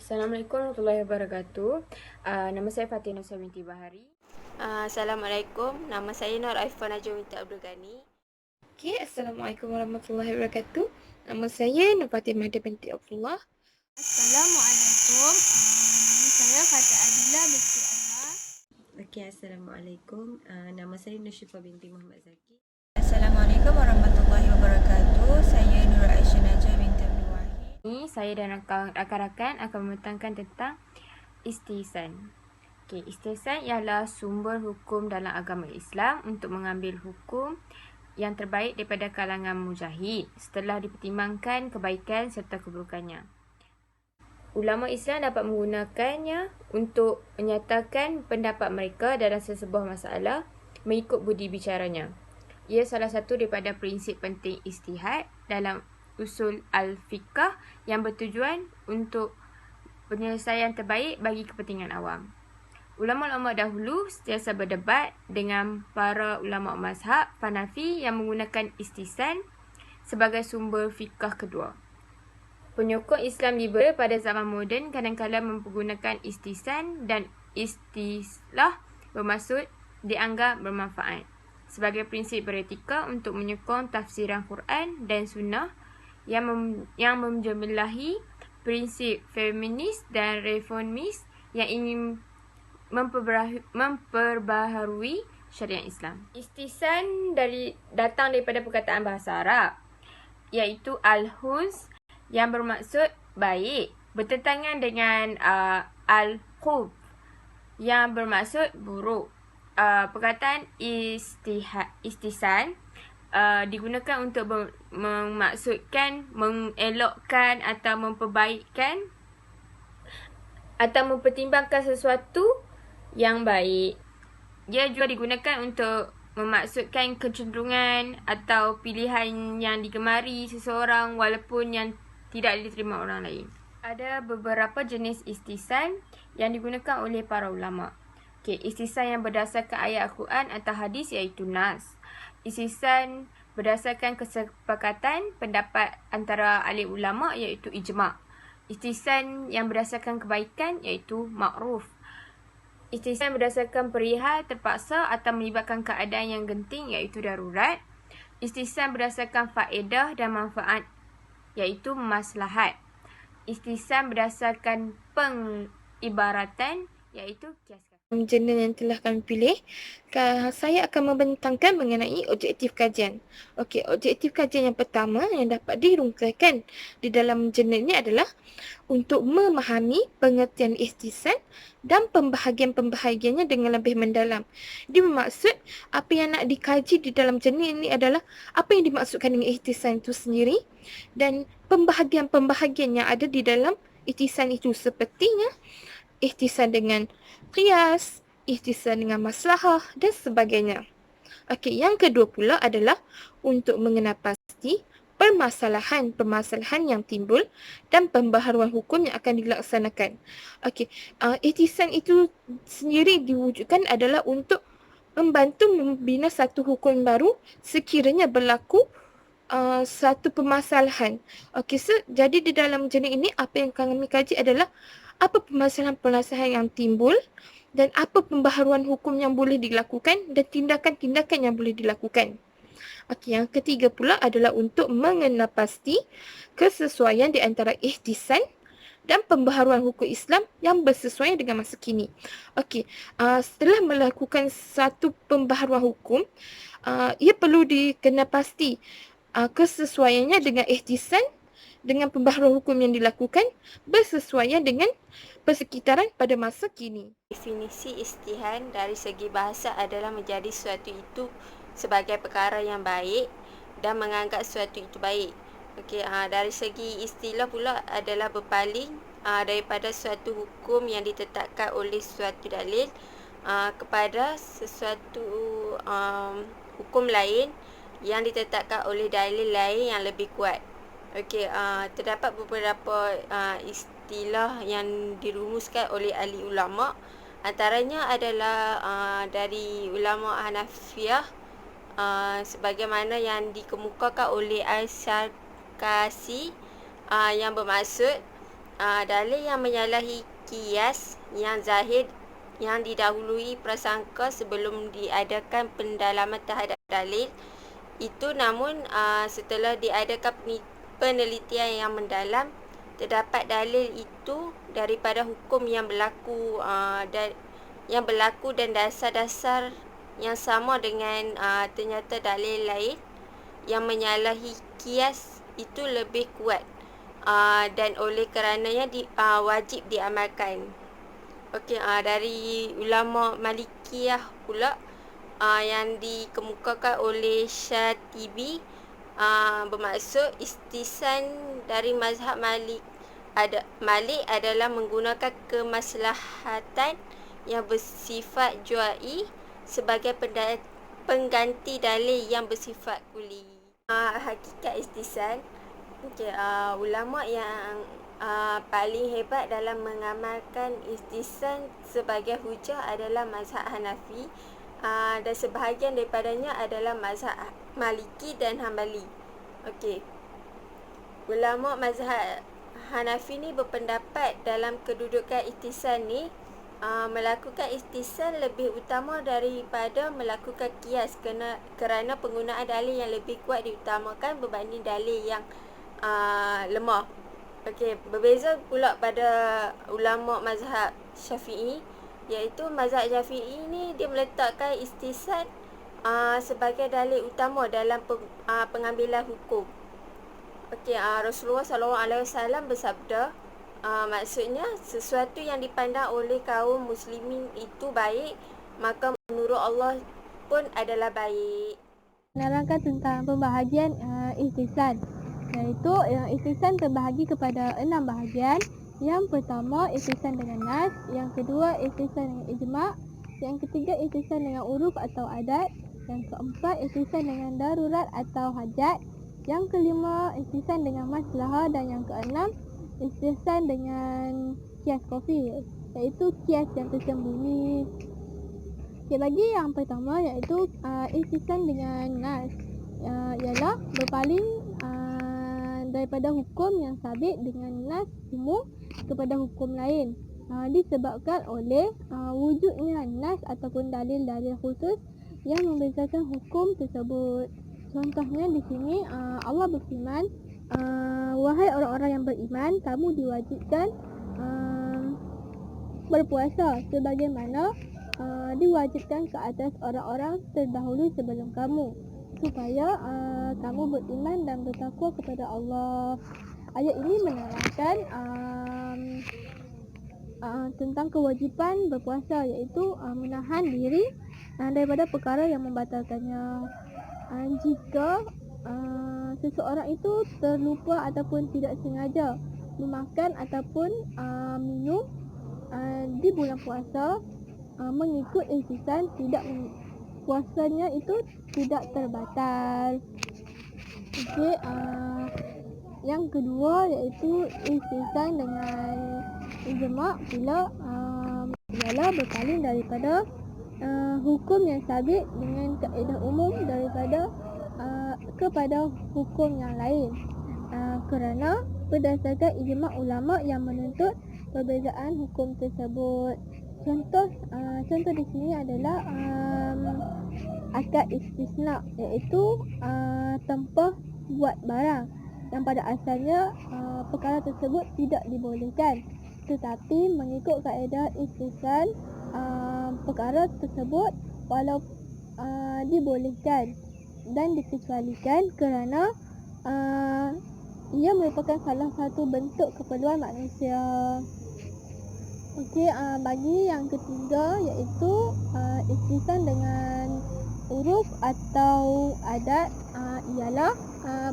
Assalamualaikum warahmatullahi wabarakatuh. Nama saya Fatin Nusa binti Bahari. Assalamualaikum, nama saya Nur Aifah Najwa binti Abdul Ghani. Okay, Assalamualaikum warahmatullahi wabarakatuh. Nama saya Nur Fatimah binti Abdullah. Assalamualaikum. Nama saya Fatah Adila binti Anwar. Okey, Assalamualaikum. Nama saya Nur Syifa binti Muhammad Zaki. Assalamualaikum warahmatullahi wabarakatuh. Saya Nur Aisyah Najah binti Abdul Wahid. Ini saya dan rakan-rakan akan membentangkan tentang istihsan. Okey, istihsan ialah sumber hukum dalam agama Islam untuk mengambil hukum yang terbaik daripada kalangan mujahid setelah dipertimbangkan kebaikan serta keburukannya. Ulama Islam dapat menggunakannya untuk menyatakan pendapat mereka dalam sesebuah masalah mengikut budi bicaranya. Ia salah satu daripada prinsip penting ijtihad dalam usul al-fiqh yang bertujuan untuk penyelesaian terbaik bagi kepentingan awam. Ulama-ulama dahulu sentiasa berdebat dengan para ulama mazhab Hanafi yang menggunakan istihsan sebagai sumber fiqh kedua. Penyokong Islam liberal pada zaman moden kadang-kadang menggunakan istihsan dan istilah bermaksud dianggap bermanfaat sebagai prinsip beretika untuk menyokong tafsiran Quran dan Sunnah yang menjumlahi prinsip feminis dan reformis yang ingin memperbaharui syariat Islam. Istihsan datang daripada perkataan bahasa Arab iaitu al-hus yang bermaksud baik, bertentangan dengan al-khub yang bermaksud buruk. Perkataan istihsan digunakan untuk memaksudkan mengelokkan atau memperbaikkan atau mempertimbangkan sesuatu yang baik. Ia juga digunakan untuk memaksudkan kecenderungan atau pilihan yang digemari seseorang walaupun yang tidak diterima orang lain. Ada beberapa jenis istihsan yang digunakan oleh para ulama. Okey, istihsan yang berdasarkan ayat Al-Quran atau hadis iaitu nas. Istihsan berdasarkan kesepakatan pendapat antara ahli ulama iaitu ijma'. Istihsan yang berdasarkan kebaikan iaitu ma'ruf. Istihsan berdasarkan perihal terpaksa atau melibatkan keadaan yang genting iaitu darurat. Istihsan berdasarkan faedah dan manfaat iaitu maslahat. Istihsan berdasarkan pengibaratan iaitu kias. Jurnal yang telah kami pilih, saya akan membentangkan mengenai objektif kajian. Okey, objektif kajian yang pertama yang dapat dirungkaikan di dalam jurnal ini adalah untuk memahami pengertian istihsan dan pembahagian-pembahagiannya dengan lebih mendalam. Dia bermaksud apa yang nak dikaji di dalam jurnal ini adalah apa yang dimaksudkan dengan istihsan itu sendiri dan pembahagian-pembahagian yang ada di dalam istihsan itu sepertinya ihtisan dengan qiyas, ihtisan dengan maslahah dan sebagainya. Okey, yang kedua pula adalah untuk mengenal pasti permasalahan yang timbul dan pembaharuan hukum yang akan dilaksanakan. Okey, ihtisan itu sendiri diwujudkan adalah untuk membantu membina satu hukum baru sekiranya berlaku satu permasalahan. Okey, jadi di dalam jenis ini apa yang kami kaji adalah apa permasalahan-permasalahan yang timbul dan apa pembaharuan hukum yang boleh dilakukan dan tindakan-tindakan yang boleh dilakukan. Okey, yang ketiga pula adalah untuk mengenal pasti kesesuaian di antara ihtisan dan pembaharuan hukum Islam yang bersesuaian dengan masa kini. Okey, setelah melakukan satu pembaharuan hukum, ia perlu dikenal pasti kesesuaiannya dengan ihtisan dengan pembaharuan hukum yang dilakukan bersesuaian dengan persekitaran pada masa kini. Definisi istihan dari segi bahasa adalah menjadi sesuatu itu sebagai perkara yang baik dan menganggap sesuatu itu baik. Okey, dari segi istilah pula adalah berpaling daripada suatu hukum yang ditetapkan oleh suatu dalil kepada sesuatu hukum lain yang ditetapkan oleh dalil lain yang lebih kuat. Okey, terdapat beberapa istilah yang dirumuskan oleh ahli ulama. Antaranya adalah dari ulama Hanafiyah sebagaimana yang dikemukakan oleh Al-Syarkasi yang bermaksud dalil yang menyalahi kias yang zahir yang didahului prasangka sebelum diadakan pendalaman terhadap dalil itu, namun setelah diadakan penelitian yang mendalam, terdapat dalil itu daripada hukum yang berlaku dan dasar-dasar yang sama dengan ternyata dalil lain yang menyalahi kias itu lebih kuat dan oleh kerananya wajib diamalkan. Okey, dari ulama Malikiyah pula yang dikemukakan oleh Syatibi bermaksud istisan dari mazhab Malik adalah menggunakan kemaslahatan yang bersifat juai sebagai pengganti dalil yang bersifat kuli. Hakikat istisan, ulama yang paling hebat dalam mengamalkan istisan sebagai hujah adalah mazhab Hanafi, dan sebahagian daripadanya adalah mazhab Maliki dan Hambali. Okey. Ulama mazhab Hanafi ni berpendapat dalam kedudukan istisan ni melakukan istisan lebih utama daripada melakukan kias kerana penggunaan dalil yang lebih kuat diutamakan berbanding dalil yang lemah. Okey, berbeza pula pada ulama mazhab Syafi'i, iaitu mazhab Syafi'i ni dia meletakkan istisan sebagai dalil utama dalam pengambilan hukum. Okey, Rasulullah SAW bersabda, maksudnya sesuatu yang dipandang oleh kaum muslimin itu baik, maka menurut Allah pun adalah baik. Menerangkan tentang pembahagian istisan, iaitu istisan terbahagi kepada 6 bahagian. Yang pertama, istisan dengan nas. Yang kedua, istisan dengan ijma'. Yang ketiga, istisan dengan uruf atau adat. Yang keempat, istisan dengan darurat atau hajat. Yang kelima, istisan dengan maslahah. Dan yang keenam, istisan dengan kias kofi, iaitu kias yang tersembunyi. Bagi yang pertama, iaitu istisan dengan nas, ialah berpaling daripada hukum yang sabit dengan nas umum kepada hukum lain, disebabkan oleh wujudnya nas ataupun dalil-dalil khusus yang membezakan hukum tersebut. Contohnya di sini Allah berfirman, wahai orang-orang yang beriman, kamu diwajibkan berpuasa sebagaimana diwajibkan ke atas orang-orang terdahulu sebelum kamu, supaya kamu beriman dan bertakwa kepada Allah. Ayat ini menerangkan tentang kewajipan berpuasa, iaitu menahan diri daripada perkara yang membatalkannya. Jika seseorang itu terlupa ataupun tidak sengaja memakan ataupun minum di bulan puasa mengikut istisan, puasanya itu tidak terbatal. Okey, yang kedua iaitu istisan dengan ijma' pula, ialah berpaling daripada hukum yang sabit dengan kaedah umum daripada kepada hukum yang lain, kerana berdasarkan ijma' ulama yang menuntut perbezaan hukum tersebut. Contoh di sini adalah akad istisna, iaitu tanpa buat barang yang pada asalnya perkara tersebut tidak dibolehkan, tetapi mengikut kaedah istisan perkara tersebut walau dibolehkan dan dikecualikan kerana ia merupakan salah satu bentuk keperluan manusia. Okey, bagi yang ketiga iaitu istisan dengan uruf atau adat, ialah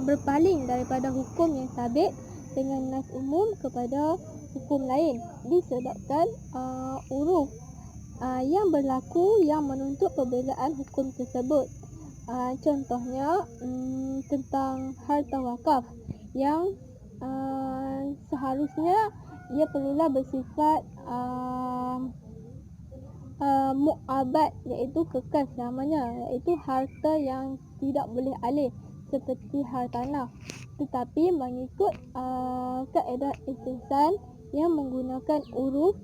berpaling daripada hukum yang sabit dengan nas umum kepada hukum lain, disebabkan uruf yang berlaku yang menuntut perbezaan hukum tersebut. Contohnya tentang harta wakaf yang seharusnya ia perlulah bersifat mu'abad, iaitu kekal selamanya, iaitu harta yang tidak boleh alih seperti hartanah. Tetapi mengikut kaedah istisan yang menggunakan huruf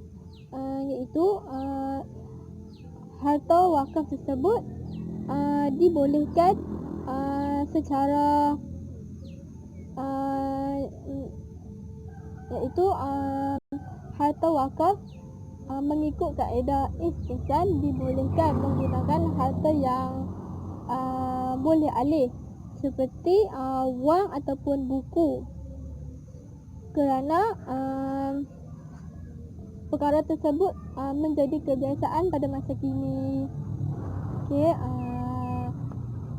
iaitu harta wakaf tersebut dibolehkan secara iaitu harta wakaf mengikut kaedah istihsan dibolehkan menggunakan harta yang boleh alih seperti wang ataupun buku, kerana perkara tersebut menjadi kebiasaan pada masa kini. Okey,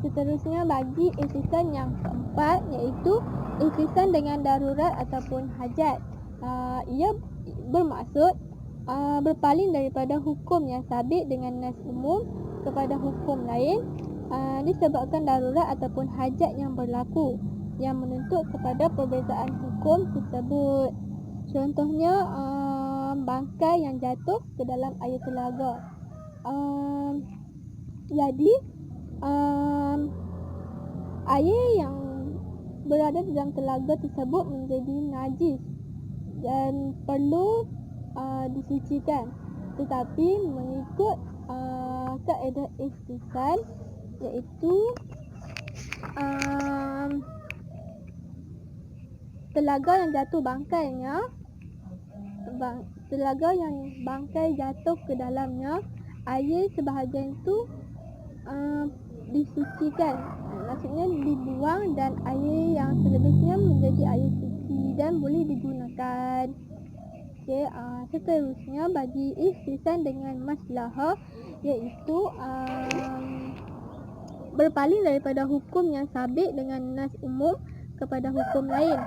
seterusnya bagi istihsan yang keempat iaitu istihsan dengan darurat ataupun hajat. Ia bermaksud berpaling daripada hukum yang sabit dengan nas umum kepada hukum lain disebabkan darurat ataupun hajat yang berlaku yang menuntut kepada perbezaan hukum tersebut. Contohnya bangkai yang jatuh ke dalam air telaga. Jadi air yang berada di dalam telaga tersebut menjadi najis dan perlu disucikan, tetapi mengikut kaedah istihsan iaitu telaga yang jatuh bangkainya telaga yang bangkai jatuh ke dalamnya, air sebahagian itu disucikan, maksudnya dibuang, dan air yang selebihnya menjadi air suci dan boleh digunakan. Okey, seterusnya bagi istihsan dengan maslahah iaitu berpaling daripada hukum yang sabit dengan nas umum kepada hukum lain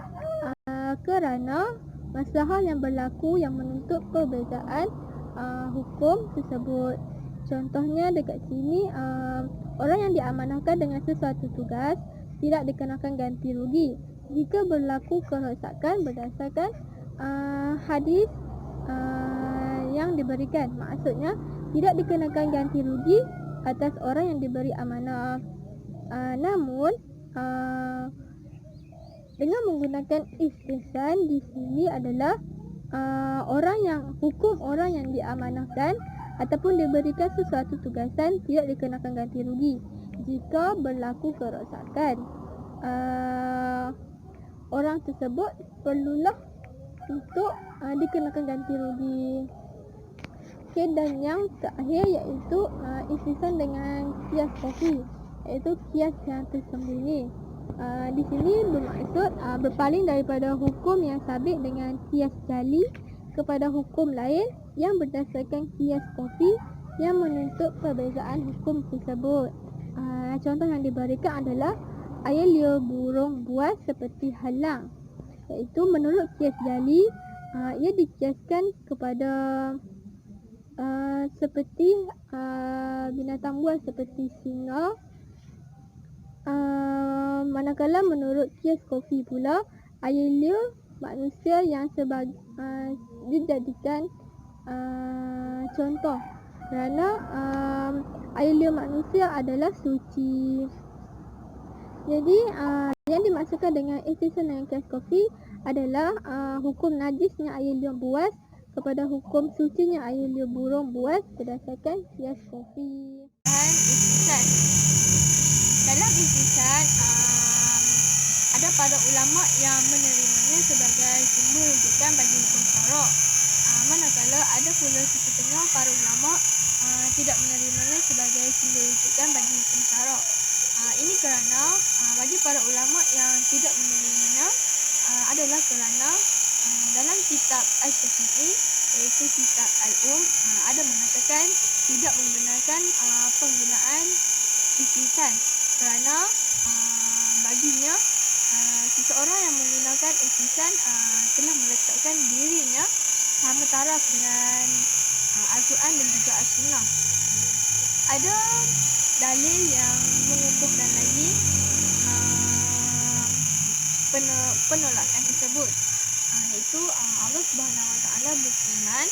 kerana maslahah yang berlaku yang menuntut perbezaan hukum tersebut. Contohnya dekat sini, orang yang diamanahkan dengan sesuatu tugas tidak dikenakan ganti rugi jika berlaku kerosakan berdasarkan hadis yang diberikan. Maksudnya tidak dikenakan ganti rugi atas orang yang diberi amanah. Namun dengan menggunakan istihsan di sini adalah hukum orang yang diamanahkan ataupun diberikan sesuatu tugasan tidak dikenakan ganti rugi jika berlaku kerosakan. Orang tersebut perlulah untuk dikenakan ganti rugi. Okey, dan yang terakhir iaitu istihsan dengan kias kofi, iaitu kias yang tersembunyi. Di sini bermaksud berpaling daripada hukum yang sabit dengan kias jali kepada hukum lain yang berdasarkan kias kofi yang menuntut perbezaan hukum tersebut. Contoh yang diberikan adalah air liur burung buas seperti halang, iaitu menurut kias jali ia dikiaskan kepada seperti binatang buas seperti singa, manakala menurut kias kofi pula air liur manusia yang dijadikan contoh kerana air liur manusia adalah suci. Jadi yang dimaksudkan dengan istihsan dengan kias kofi adalah hukum najisnya air liur buas kepada hukum sucinya air liur burung buas berdasarkan kias kofi. Istihsan. Dalam istihsan ada para ulama yang menerimanya sebagai sumber rujukan bagi hukum syarak. Manakala ada pula setengah para ulama tidak menerimanya sebagai sumber rujukan bagi hukum syarak. Ini kerana bagi para ulama yang tidak menerimanya adalah kerana dalam kitab Al-Syafi'i iaitu kitab Al-Um ada mengatakan tidak membenarkan penggunaan istihsan kerana baginya seseorang yang menggunakan istihsan telah meletakkan dirinya sama taraf dengan Al-Quran dan juga As-Sunnah. Ada dalil yang mengukuhkan lagi penolakan tersebut, iaitu Allah Subhanahu Wa Taala berfirman,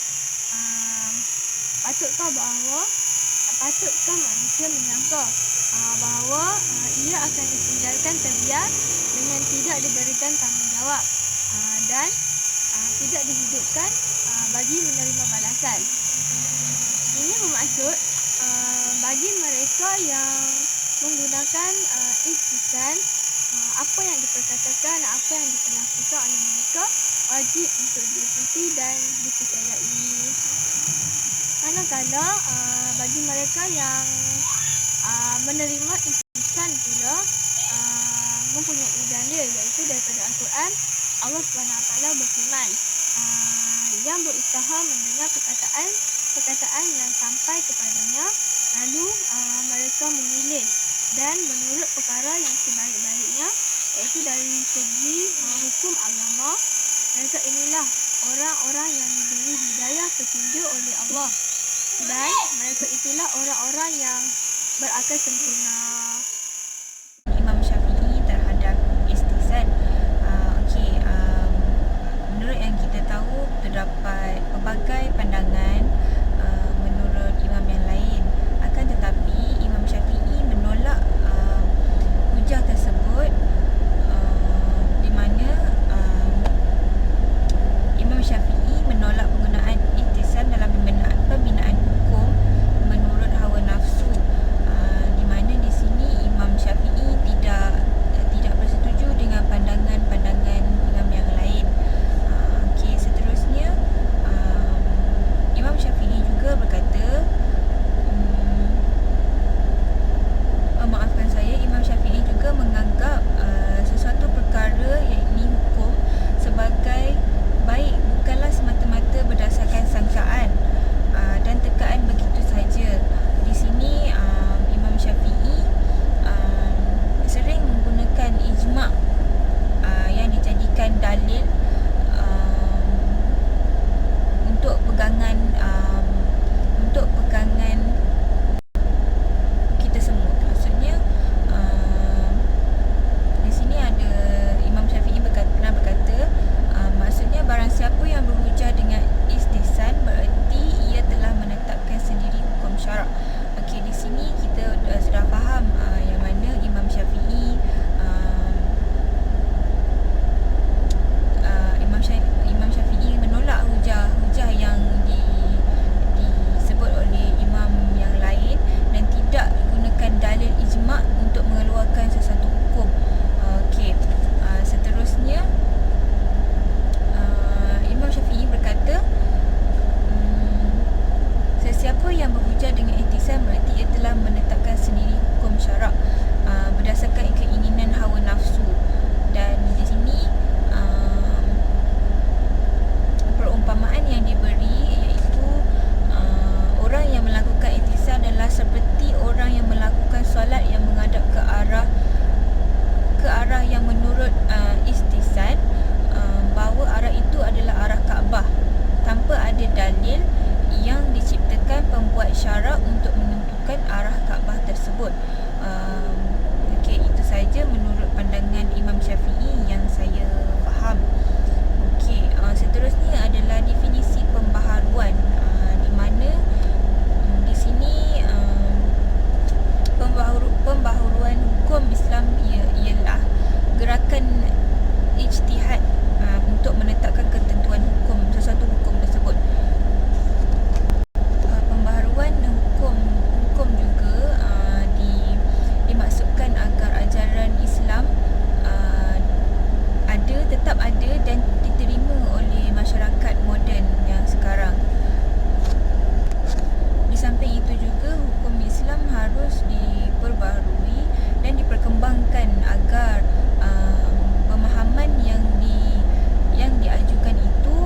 patutkah manusia menyangka bahawa ia akan ditinggalkan terbiar dengan tidak diberikan tanggungjawab dan tidak dihidupkan bagi menerima balasan. Ini bermaksud bagi mereka yang menggunakan ihtisan, apa yang diperkatakan, apa yang diperlakukan oleh mereka wajib untuk diikuti dan dipercayai. Manakala bagi mereka yang menerima ihtisan pula mempunyai dalil, iaitu daripada Al-Quran. Allah SWT berfirman, yang berusaha mendengar perkataan yang sampai kepadanya, lalu mereka memilih dan menurut perkara yang sebaik-baiknya, iaitu dari segi hukum agama. Mereka inilah orang-orang yang diberi hidayah petunjuk oleh Allah, dan mereka itulah orang-orang yang berakal sempurna. Imam Syafi'i terhadap istihsan. Menurut yang kita tahu, terdapat pelbagai pandangan menurut imam yang lain. Akan tetapi Imam Syafi'i menolak hujah tersebut, di mana Imam Syafi'i menolak penggunaan ihtisan dalam pembinaan hukum menurut hawa nafsu, di mana di sini Imam Syafi'i tidak bersetuju dengan pandangan-pandangan imam yang lain. Seterusnya, Imam Syafi'i juga berkata, Imam Syafi'i juga menganggap sesuatu perkara, yakni hukum, sebagai baik bukanlah semata-mata berdasarkan sangkaan dan tekaan begitu saja. Di sini Imam Syafi'i sering menggunakan ijma' yang dijadikan dalil untuk pegangan kita semua. Maksudnya di sini ada Imam Syafi'i pernah berkata, maksudnya barang siapa yang berhujah dengan istihsan bererti ia telah menetapkan sendiri hukum syarak. Okey, di sini kita sudah faham yang mana Imam Syafi'i Imam Syafi'i menolak hujah yang disebut oleh imam yang lain dan tidak gunakan dalil ijma' untuk mengeluarkan sesuatu hukum. Seterusnya, Imam Syafi'i berkata, sesiapa yang berhujah dengan ihtisan berarti ia telah menetapkan sendiri hukum syarak berdasarkan keinginan hawa nafsu. Dan di sini perumpamaan yang diberi iaitu orang yang melakukan ihtisan adalah seperti orang yang melakukan solat yang menghadap ke arah yang menurut ihtisan bahawa arah itu adalah arah Kaabah, tanpa ada dalil yang diciptakan pembuat syarak untuk menentukan arah Kaabah tersebut. Itu saja menurut pandangan Imam Syafi'i yang saya faham. Seterusnya adalah definisi pembaharuan, di mana di sini pembaharuan hukum Islam ialah gerakan ijtihad untuk menetapkan ketentuan hukum sesuatu hukum tersebut. Pembaharuan hukum juga dimaksudkan agar ajaran Islam tetap ada dan diterima oleh masyarakat moden yang sekarang. Di samping itu juga hukum Islam harus diperbaharui dan diperkembangkan agar pemahaman yang diajukan itu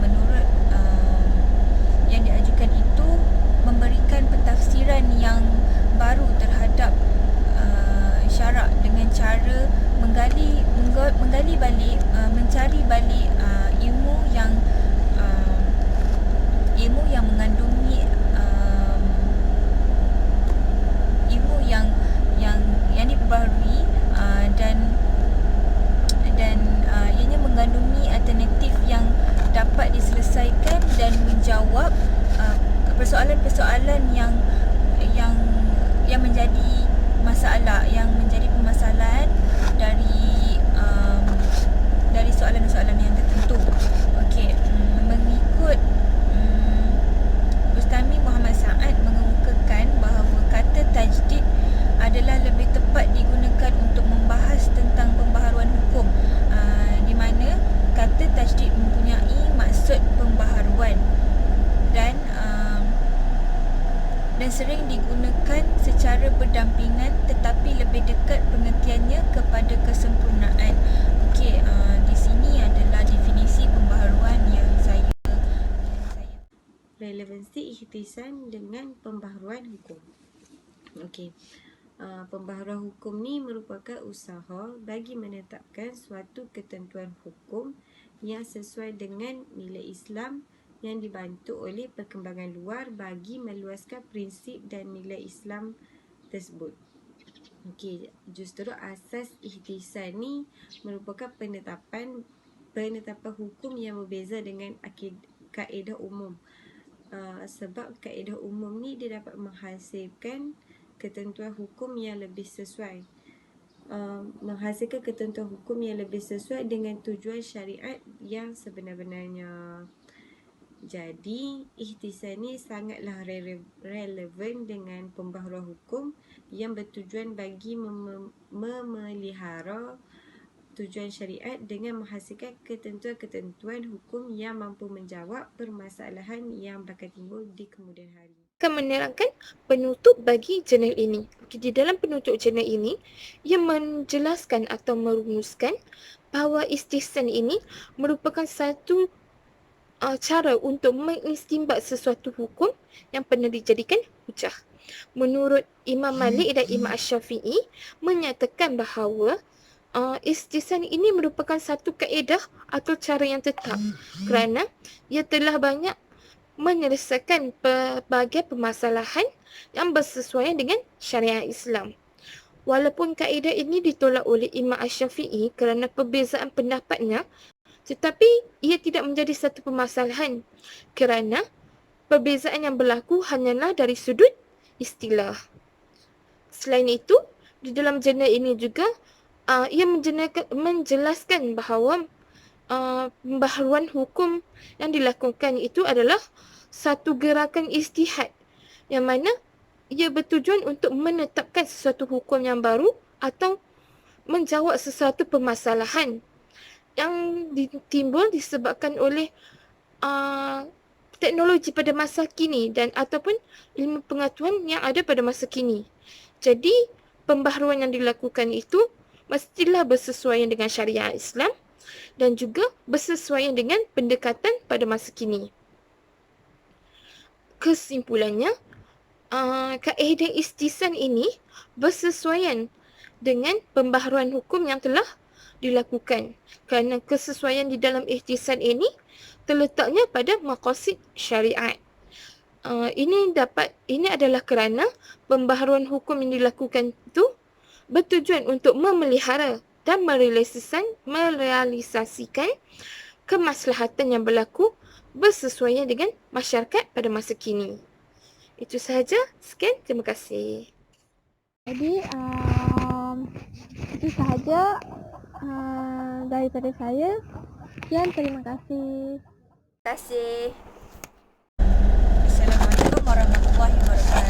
menurut yang diajukan itu memberikan pentafsiran yang baru terhadap syarak dengan cara menggali balik, mencari balik ilmu yang mengandungi ilmu yang diperbaharui dan ianya mengandungi alternatif yang dapat diselesaikan dan menjawab persoalan-persoalan yang menjadi masalah, yang menjadi permasalahan dari soalan-soalan yang tertentu. Okey. perempuan dan sering digunakan secara berdampingan tetapi lebih dekat pengertiannya kepada kesempurnaan. Okey, di sini adalah definisi pembaharuan yang saya Relevansi ikhtisan dengan pembaharuan hukum. Okey. Pembaharuan hukum ni merupakan usaha bagi menetapkan suatu ketentuan hukum yang sesuai dengan nilai Islam yang dibantu oleh perkembangan luar bagi meluaskan prinsip dan nilai Islam tersebut. Okey, justru asas ikhtisan ni merupakan penetapan hukum yang berbeza dengan kaedah umum. Sebab kaedah umum ni dia dapat menghasilkan ketentuan hukum yang lebih sesuai. Dengan tujuan syariat yang sebenar-benarnya. Jadi, ikhtisan ni sangatlah relevan dengan pembaharuan hukum yang bertujuan bagi memelihara tujuan syariat dengan menghasilkan ketentuan-ketentuan hukum yang mampu menjawab permasalahan yang bakal timbul di kemudian hari. Akan menerangkan penutup bagi jurnal ini. Di dalam penutup jurnal ini, ia menjelaskan atau merumuskan bahawa istihsan ini merupakan satu cara untuk mengistimbat sesuatu hukum yang pernah dijadikan hujah. Menurut Imam Malik dan Imam Asy-Syafi'i menyatakan bahawa istihsan ini merupakan satu kaedah atau cara yang tetap kerana ia telah banyak menyelesaikan pelbagai permasalahan yang bersesuaian dengan syariat Islam. Walaupun kaedah ini ditolak oleh Imam Asy-Syafi'i kerana perbezaan pendapatnya, tetapi ia tidak menjadi satu permasalahan kerana perbezaan yang berlaku hanyalah dari sudut istilah. Selain itu, di dalam jurnal ini juga ia menjelaskan bahawa pembaharuan hukum yang dilakukan itu adalah satu gerakan ijtihad yang mana ia bertujuan untuk menetapkan sesuatu hukum yang baru atau menjawab sesuatu permasalahan yang timbul disebabkan oleh teknologi pada masa kini dan ataupun ilmu pengetahuan yang ada pada masa kini. Jadi, pembaharuan yang dilakukan itu mestilah bersesuaian dengan syariat Islam dan juga bersesuaian dengan pendekatan pada masa kini. Kesimpulannya, kaedah istihsan ini bersesuaian dengan pembaharuan hukum yang telah dilakukan kerana kesesuaian di dalam ihtisan ini terletaknya pada maqasid syariat. Ini adalah kerana pembaharuan hukum yang dilakukan itu bertujuan untuk memelihara dan merealisasikan kemaslahatan yang berlaku bersesuaian dengan masyarakat pada masa kini. Itu sahaja. Sekian. Terima kasih. Jadi, itu sahaja daripada saya. Sekian, terima kasih. Terima kasih. Assalamualaikum warahmatullahi wabarakatuh.